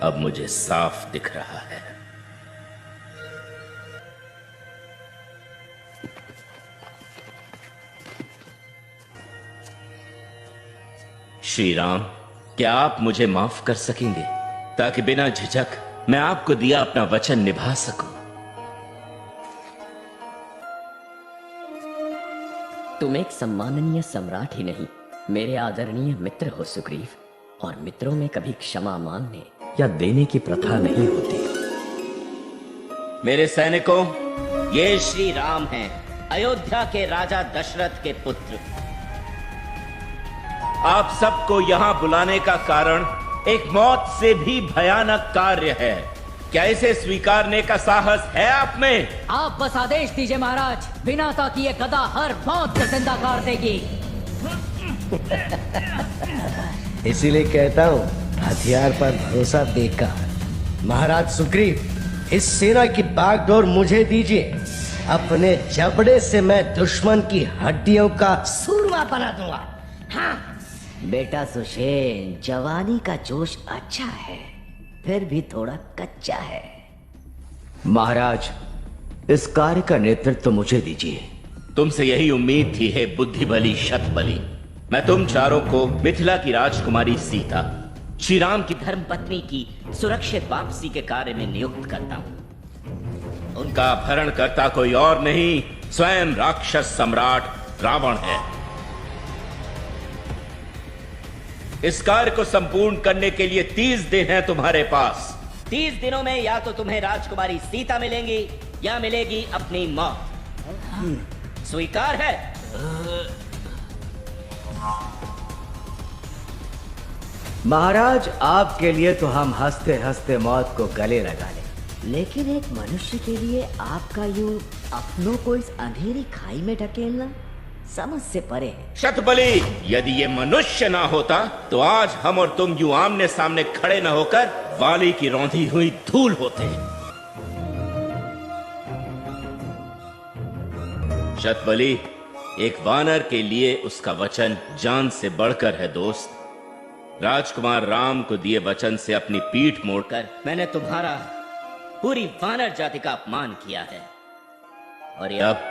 अब मुझे साफ दिख रहा है। श्री राम, क्या आप मुझे माफ कर सकेंगे ताकि बिना झिझक मैं आपको दिया अपना वचन निभा सकूं? तुम एक सम्माननीय सम्राट ही नहीं, मेरे आदरणीय मित्र हो सुग्रीव, और मित्रों में कभी क्षमा मांगने या देने की प्रथा नहीं होती। मेरे सैनिकों, ये श्री राम हैं, अयोध्या के राजा दशरथ के पुत्र। आप सबको यहां बुलाने का कारण एक मौत से भी भयानक कार्य है। क्या इसे स्वीकारने का साहस है आप में? आप बस आदेश दीजिए महाराज, बिना ताकि ये गदा हर मौत को जिंदा कर देगी। इसीलिए कहता हूँ, हथियार पर भरोसा बेकार। महाराज सुग्रीव, इस सेना की बागडोर मुझे दीजिए। अपने जबड़े से मैं दुश्मन की हड्डियों का सूरमा बना दूंगा। हाँ। बेटा सुषेण, जवानी का जोश अच्छा है, फिर भी थोड़ा कच्चा है। महाराज, इस कार्य का नेतृत्व मुझे दीजिए। तुमसे यही उम्मीद थी, हे बुद्धिबली शतबली। मैं तुम चारों को मिथिला की राजकुमारी सीता, श्री राम की धर्मपत्नी की सुरक्षित वापसी के कार्य में नियुक्त करता हूं। उनका अपहरण करता कोई और नहीं, स्वयं राक्षस सम्राट रावण है। इस कार्य को संपूर्ण करने के लिए 30 दिन हैं तुम्हारे पास। 30 दिनों में या तो तुम्हें राजकुमारी सीता मिलेंगी या मिलेगी अपनी मौत। स्वीकार है? महाराज, आपके लिए तो हम हंसते हंसते मौत को गले लगा लें, लेकिन एक मनुष्य के लिए आपका यूं अपनों को इस अंधेरी खाई में ढकेलना समझ से परे है। शतबली, यदि ये मनुष्य ना होता तो आज हम और तुम यूं आमने सामने खड़े न होकर वाली की रौंधी हुई धूल होते। शतबली, एक वानर के लिए उसका वचन जान से बढ़कर है दोस्त। राजकुमार राम को दिए वचन से अपनी पीठ मोड़कर मैंने तुम्हारा पूरी वानर जाति का अपमान किया है, और ये अब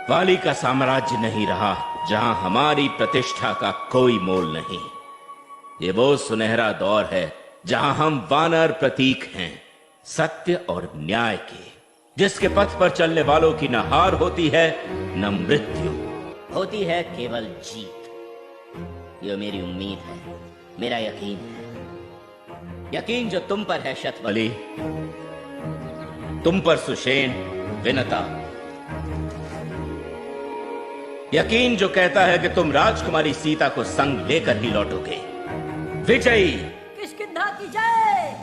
वाली का साम्राज्य नहीं रहा जहां हमारी प्रतिष्ठा का कोई मोल नहीं। ये वो सुनहरा दौर है जहां हम वानर प्रतीक हैं, सत्य और न्याय के, जिसके पथ पर चलने वालों की न हार होती है न मृत्यु, होती है केवल जीत। ये मेरी उम्मीद है, मेरा यकीन है, यकीन जो तुम पर है शतबली, तुम पर सुषेण, विनता। यकीन जो कहता है कि तुम राजकुमारी सीता को संग लेकर ही लौटोगे। विजयी किष्किंधा की जय,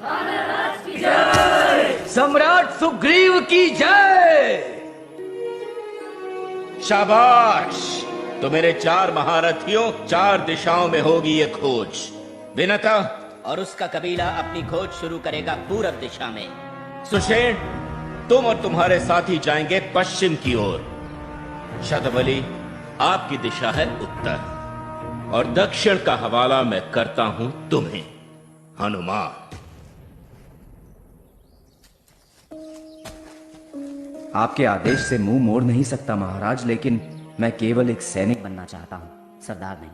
वानरराज की जय, सम्राट सुग्रीव की जय। शाबाश, तो मेरे 4 महारथियों 4 दिशाओं में होगी ये खोज। विनता और उसका कबीला अपनी खोज शुरू करेगा पूरब दिशा में। सुषेण, तुम और तुम्हारे साथी जाएंगे पश्चिम की ओर। शतबली, आपकी दिशा है उत्तर, और दक्षिण का हवाला मैं करता हूं तुम्हें, हनुमान। आपके आदेश से मुंह मोड़ नहीं सकता महाराज, लेकिन मैं केवल एक सैनिक बनना चाहता हूँ, सरदार नहीं।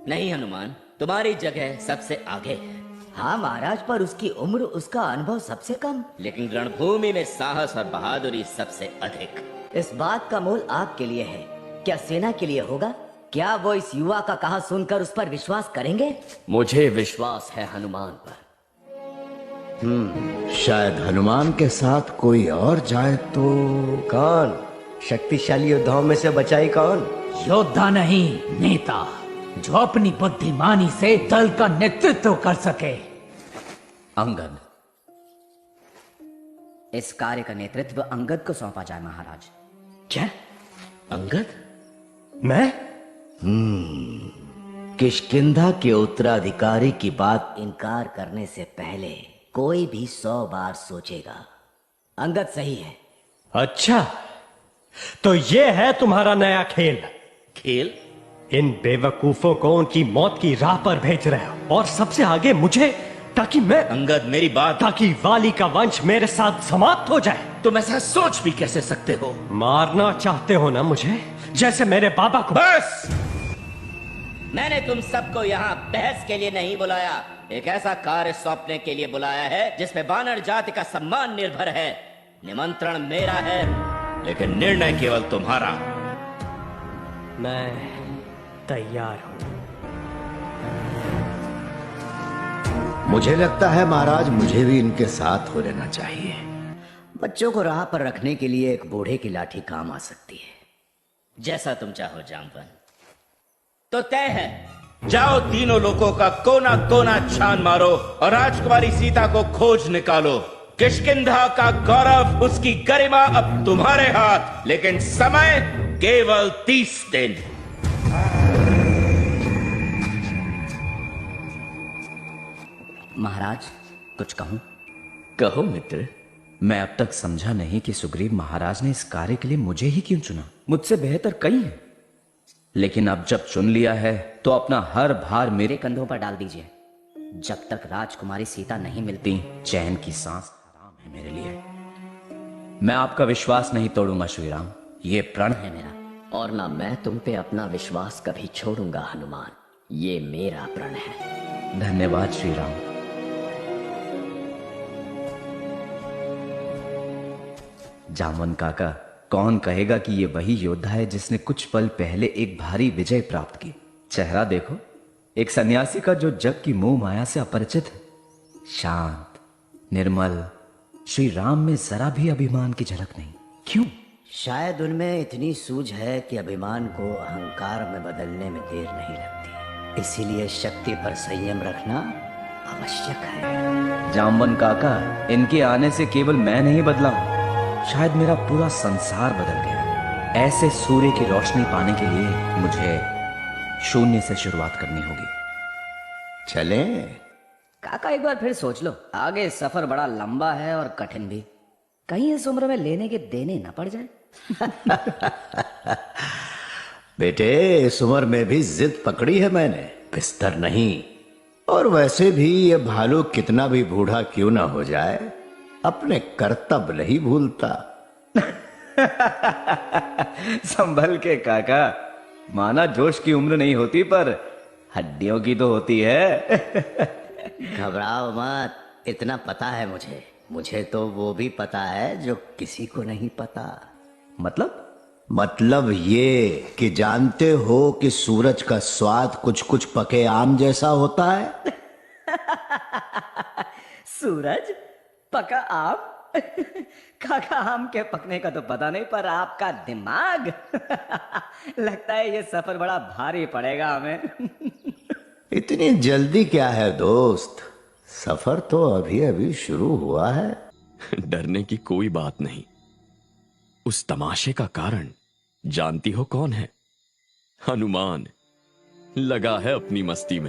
नहीं हनुमान, तुम्हारी जगह सबसे आगे है। हाँ महाराज, पर उसकी उम्र, उसका अनुभव सबसे कम, लेकिन रणभूमि में साहस और बहादुरी सबसे अधिक। इस बात का मोल आपके लिए है, क्या सेना के लिए होगा? क्या वो इस युवा का कहा सुनकर उस पर विश्वास करेंगे? मुझे विश्वास है हनुमान पर। शायद हनुमान के साथ कोई और जाए तो। कौन? शक्तिशाली योद्धाओं में से बचाई कौन? योद्धा नहीं, नेता, जो अपनी बुद्धिमानी से दल का नेतृत्व कर सके। अंगद। इस कार्य का नेतृत्व अंगद को सौंपा जाए महाराज। क्या? अंगद? मैं? किष्किंधा के उत्तराधिकारी की बात इनकार करने से पहले कोई भी 100 बार सोचेगा। अंगद सही है। अच्छा, तो ये है तुम्हारा नया खेल? खेल? इन बेवकूफों को उनकी मौत की राह पर भेज रहे हो, और सबसे आगे मुझे ताकि मैं अंगद मेरी बात, ताकि वाली का वंश मेरे साथ समाप्त हो जाए। तुम ऐसा सोच भी कैसे सकते हो? मारना चाहते हो ना मुझे, जैसे मेरे बाबा को? बस! मैंने तुम सबको यहाँ बहस के लिए नहीं बुलाया, एक ऐसा कार्य सौंपने के लिए बुलाया है जिसमें वानर जाति का सम्मान निर्भर है। निमंत्रण मेरा है, लेकिन निर्णय केवल तुम्हारा। मैं तैयार हूं। मुझे लगता है महाराज मुझे भी इनके साथ हो लेना चाहिए। बच्चों को राह पर रखने के लिए एक बूढ़े की लाठी काम आ सकती है। जैसा तुम चाहो जामवन। तो तय है, जाओ तीनों लोगों का कोना कोना छान मारो और राजकुमारी सीता को खोज निकालो। किष्किंधा का गौरव, उसकी गरिमा अब तुम्हारे हाथ, लेकिन समय केवल 30 दिन। महाराज कुछ कहूं? कहो मित्र। मैं अब तक समझा नहीं कि सुग्रीव महाराज ने इस कार्य के लिए मुझे ही क्यों चुना। मुझसे बेहतर कई हैं, लेकिन अब जब चुन लिया है तो अपना हर भार मेरे कंधों पर डाल दीजिए। जब तक राजकुमारी सीता नहीं मिलती, चैन की सांस हराम है मेरे लिए। मैं आपका विश्वास नहीं तोड़ूंगा श्री राम, ये प्रण है मेरा। और ना मैं तुम पे अपना विश्वास कभी छोड़ूंगा हनुमान, ये मेरा प्रण है। धन्यवाद श्री राम। जामवन काका, कौन कहेगा कि ये वही योद्धा है जिसने कुछ पल पहले एक भारी विजय प्राप्त की। चेहरा देखो, एक सन्यासी का जो जग की मोह माया से अपरिचित है। शांत, निर्मल। श्री राम में जरा भी अभिमान की झलक नहीं। क्यों? शायद उनमें इतनी सूझ है कि अभिमान को अहंकार में बदलने में देर नहीं लगती, इसीलिए शक्ति पर संयम रखना आवश्यक है। जामवन काका, इनके आने से केवल मैं नहीं बदला हूं, शायद मेरा पूरा संसार बदल गया। ऐसे सूर्य की रोशनी पाने के लिए मुझे शून्य से शुरुआत करनी होगी। चलें? काका एक बार फिर सोच लो, आगे सफर बड़ा लंबा है और कठिन भी। कहीं इस उम्र में लेने के देने न पड़ जाए। बेटे, इस उम्र में भी जिद पकड़ी है मैंने, बिस्तर नहीं। और वैसे भी ये भालू कितना भी बूढ़ा क्यों ना हो जाए, अपने कर्तव्य नहीं भूलता। संभल के काका, माना जोश की उम्र नहीं होती पर हड्डियों की तो होती है। घबराओ मत, इतना पता है मुझे। मुझे तो वो भी पता है जो किसी को नहीं पता। मतलब ये कि जानते हो कि सूरज का स्वाद कुछ कुछ पके आम जैसा होता है। सूरज पका आम? काका, आम के पकने का तो पता नहीं, पर आपका दिमाग लगता है ये सफर बड़ा भारी पड़ेगा हमें। इतनी जल्दी क्या है दोस्त, सफर तो अभी अभी शुरू हुआ है। डरने की कोई बात नहीं। उस तमाशे का कारण जानती हो कौन है? हनुमान लगा है अपनी मस्ती में।